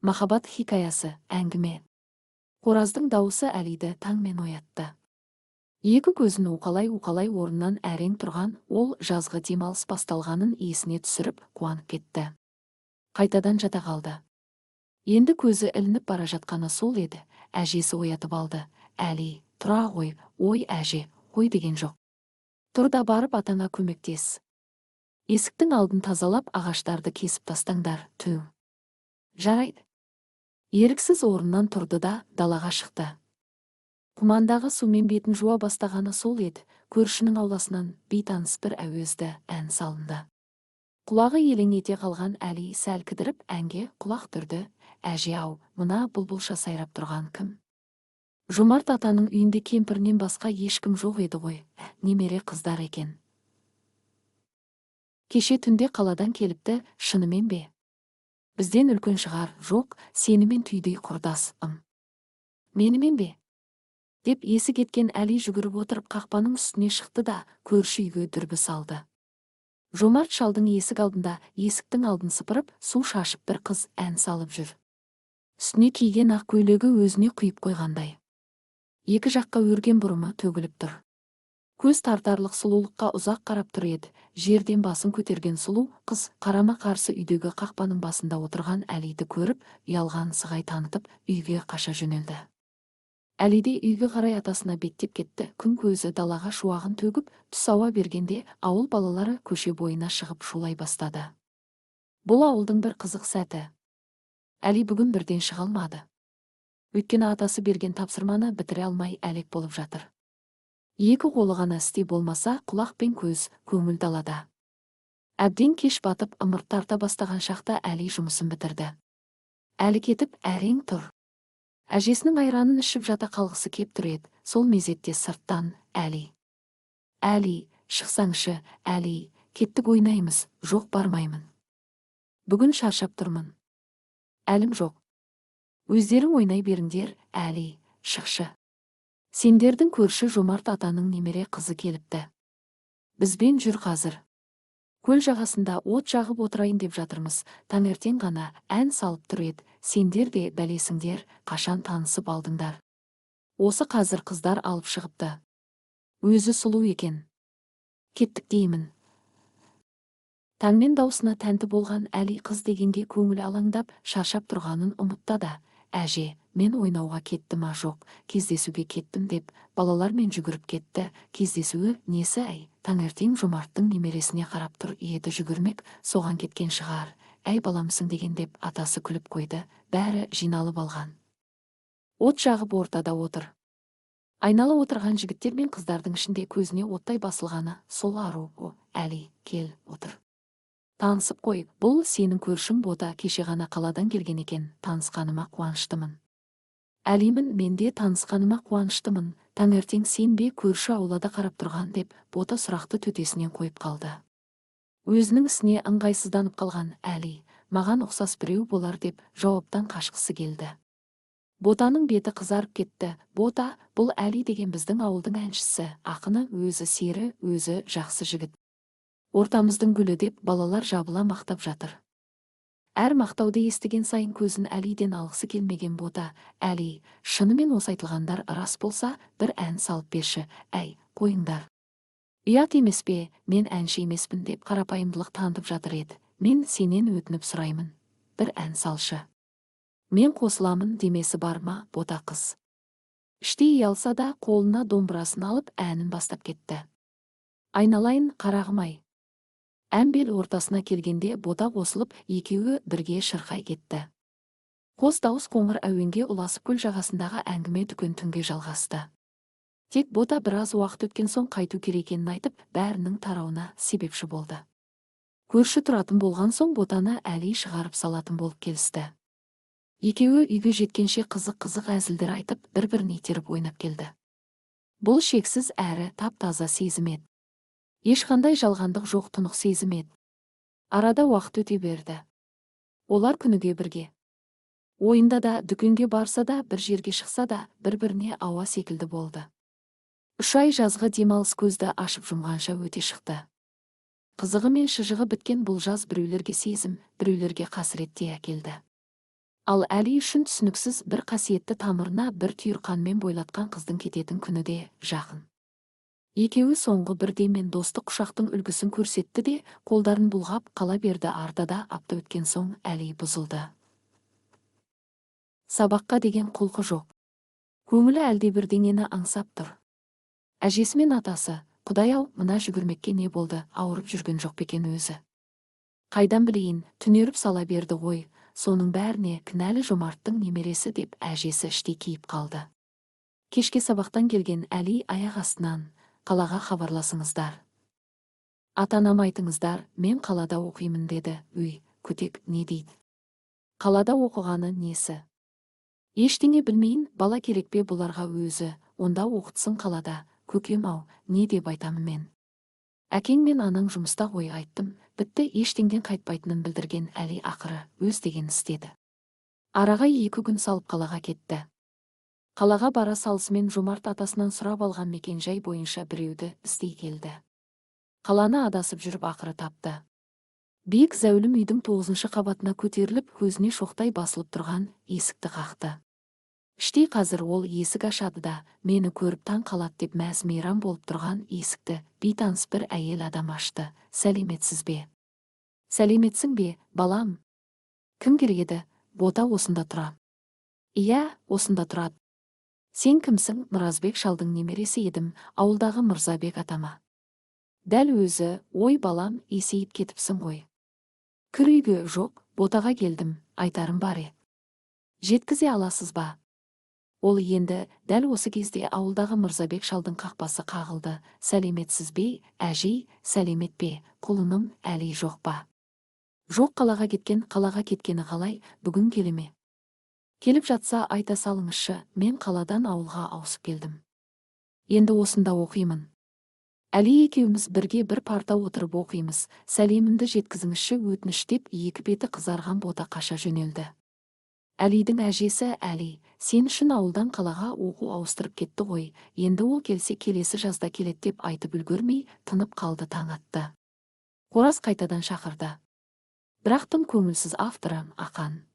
Махаббат хикаясы, әңгіме. Қораздың дауысы Әлиді таңмен оятты. Екі көзін уқалай орнынан әрең тұрған, ол жазғы демалыс басталғанын есіне түсіріп, қуанып кетті. Қайтадан жата қалды. Енді көзі ілініп бара жатқаны сол еді, әжесі оятып алды. Әли, тұра ғой, ой әже, қой деген жоқ. Тұр да барып атаңа көмектес. Есіктің алдын тазалап, ағаштарды кесіп тастаңдар, түу. Жарайды. Еріксіз орнынан тұрды да далаға шықты. Құмандағы сумен бетін жуа бастағаны сол еді, көршінің ауласынан бейтаныс бір әуезді ән салынды. Құлағы елең ете қалған Әли сәл кідіріп әнге құлақ түрді. Әже-ау, мына бұлбұлша сайрап тұрған кім? Жомарт атаның үйінде кемпірінен басқа ешкім жоқ еді ғой, немере қыздар екен. Кеше түнде қаладан келіпті, шынымен бе? Бізден үлкен шығар, жоқ, сенімен түйдей құрдасым. Менімен бе? Деп есі кеткен Әли жүгіріп отырып қақпаның үстіне шықты да көрші үйге дүрбі салды. Жомарт шалдың есік алдында, есіктің алдын сыпырып, су шашып бір қыз ән салып жүр. Үстіне киген ақ көйлегі өзіне құйып қойғандай. Екі жаққа өрген бұрымы төгіліп тұр. Көз тартарлық сұлулыққа ұзақ қарап тұр еді. Жерден басын көтерген сұлу қыз қарама қарсы үйдегі қақпаның басында отырған Әлиді көріп, ұялған сығай танытып, үйге қаша жөнелді. Әли де үйге қарай атасына беттеп кетті. Күн көзі далаға шуағын төгіп, түс ауа бергенде ауыл балалары көше бойына шығып шулай бастады. Бұл ауылдың бір қызық сәті. Әли бүгін бірден шыға алмады. Өйткені атасы берген тапсырманы бітіре алмай әлек болып жатыр. Екі қолы ғана істе болмаса, құлақ пен көз көңіл далада. Әбден кеш батып, ымырт тарта бастаған шақта Әли жұмысын бітірді. Әлі кетіп, әрең тұр. Әжесінің айранын ішіп жата қалғысы кеп тұр еді. Сол мезетте сырттан Әли. Әли, шықсаңшы, Әли, кеттік ойнаймыз, жоқ бармаймын. Бүгін шаршап тұрмын. Әлім жоқ. Өздерің ойнай беріңдер, Әли, шықшы. Сендердің көрші Жомарт атаның немере қызы келіпті. Бізбен жүр қазір. Көл жағасында от жағып отырайын деп жатырмыз. Таңертең ғана ән салып тұр еді. Сендер де бәлесіңдер, қашан танысып алдыңдар. Осы қазір қыздар алып шығыпты. Өзі сұлу екен. Кеттік деймін. Таңмен даусына тәнті болған Әли қыз дегенге көңіл алаңдап, шаршап тұрғанын ұмытты да, әже, мен ойнауға кеттім жоқ, кездесуге кеттім деп, балалармен жүгіріп кетті. Кездесуі несі әй, таңертең Жомарттың немересіне қарап тұр еді, жүгірмек, соған кеткен шығар. Әй баламсың деген деп атасы күліп қойды, бәрі жиналып алған. От жағып ортада отыр. Айнала отырған жігіттер мен қыздардың ішінде көзіне оттай басылғаны сол ару. Әли, кел, отыр. Танысып қой, бұл сенің көршің Бота, кеше ғана қаладан келген екен, танысқаныма қуаныштымын. Әлимін, мен де танысқаныма қуаныштымын. Таңертең сен бе көрші аулада қарап тұрған деп, Бота сұрақты төтесінен қойып қалды. Өзінің ісіне ыңғайсызданып қалған Әли, маған ұқсас біреу болар деп жауаптан қашқысы келді. Ботаның беті қызарып кетті. Бота, бұл Әли деген біздің ауылдың әншісі, ақыны, өзі сері, өзі жақсы жігіт. Ортамыздың гүлі деп балалар жабыла мақтап жатыр. Әр мақтауды естіген сайын көзін Әлиден алғысы келмеген Бота, Әли, шынымен осы айтылғандар рас болса, бір ән салып берші, әй, қойыңдар. Ұят емес пе, мен әнші емеспін деп қарапайымдылық танытып жатыр еді. Мен сенен өтініп сұраймын, бір ән салшы. Мен қосыламын демесі бар ма, Бота қыз. Іштей ұялса да қолына домбырасын алып әнін бастап кетті. Айналайын, қарағым-ай. Ән-бел ортасына келгенде Бота қосылып, екеуі бірге шырқай кетті. Қос дауыс қоңыр әуенге ұласып көл жағасындағы әңгіме дүкен түнге жалғасты. Тек Бота біраз уақыт өткен соң қайту керек екенін айтып, бәрінің тарауына себепші болды. Көрші тұратын болған соң Ботаны Әли шығарып салатын болып келісті. Екеуі үйге жеткенше қызық әзілдер айтып, бір-бірін итеріп ойнап келді. Бұл шексіз әрі тап-таза сезім еді. Ешқандай жалғандық жоқ, тұнық сезім еді. Арада уақыт өте берді. Олар күніге бірге. Ойында да, дүкенге барса да, бір жерге шықса да, бір-біріне ауа секілді болды. 3 ай жазғы демалыс көзді ашып жұмғанша өте шықты. Қызығы мен шыжығы біткен бұл жаз біреулерге сезім, біреулерге қасіретте әкелді. Ал Әли үшін түсініксіз бір қасиетті тамырына бір түйір қанмен бойлатқан қыздың кететін күні де жақын. Екеуі соңғы бір деммен достық құшақтың үлгісін көрсетті де, қолдарын бұлғап қала берді. Артада апта өткен соң Әли бұзылды. Сабаққа деген құлқы жоқ. Көңілі әлде бірдеңені аңсап тұр. Әжесі мен атасы, Құдай-ау, мына жүгірмекке не болды, ауырып жүрген жоқ пе екен өзі? Қайдан білейін, түнеріп сала берді ғой, соның бәріне кінәлі Жомарттың немересі деп әжесі іштей киіп қалды. Кешке сабақтан келген Әли аяқ астынан: қалаға хабарласыңыздар. Ата-анам айтыңыздар, мен қалада оқимын деді. Өй, көтек, не дейді? Қалада оқығаны несі? Ештеңе білмейін, бала керек пе бұларға өзі? Онда оқытсын қалада. Көкем-ау, не деп айтамын мен? Әкең мен анаң жұмыста ғой, айттым. Бітті, ештеңден қайтпайтынын білдірген Әли ақыры өз деген істеді. Араға 2 күн салып қалаға кетті. Қалаға бара салысымен Жомарт атасынан сұрап алған мекен-жай бойынша біреуді іздей келді. Қаланы адасып жүріп ақыры тапты. Биік зәулім үйдің 9-шы қабатына көтеріліп, көзіне шоқтай басылып тұрған есікті қақты. Іштей қазір ол есік ашады да, мені көріп таң қалады деп мәз-мейрам болып тұрған есікті бейтаныс бір әйел адам ашты. Сәлеметсіз бе? Сәлеметсің бе, балам? Кім керек еді? Бота осында тұра. Иә, осында тұрады. Сен кімсің? Мұразбек шалдың немересі едім, ауылдағы Мырзабек атама. Дәл өзі, ой балам, есейіп кетіпсің ғой. Кір үйге. Жоқ, ботаға келдім, айтарым бар еді. Жеткізе аласыз ба? Ол енді дәл осы кезде ауылдағы Мырзабек шалдың қақпасы қағылды. Сәлеметсіз бе, әжей? Сәлемет пе, құлыным? Әли жоқ па? Жоқ, қалаға кеткені қалай, бүгін келеме? Келіп жатса айта салыңызшы, мен қаладан ауылға ауысып келдім. Енді осында оқимын. Әли екеуміз бірге бір парта отырып оқимыз. Сәлемімді жеткізіңізші, өтініш деп 2 беті қызарған бота қаша жөнелді. Әлидің әжесі: Әли, сен үшін ауылдан қалаға оқу ауыстырып кетті ғой, енді ол келсе келесі жазда келет деп айтып үлгермей тынып қалды. Таң атты. Қораз қайтадан шақырды. Бірақ тым көңілсіз авторы: Ақан,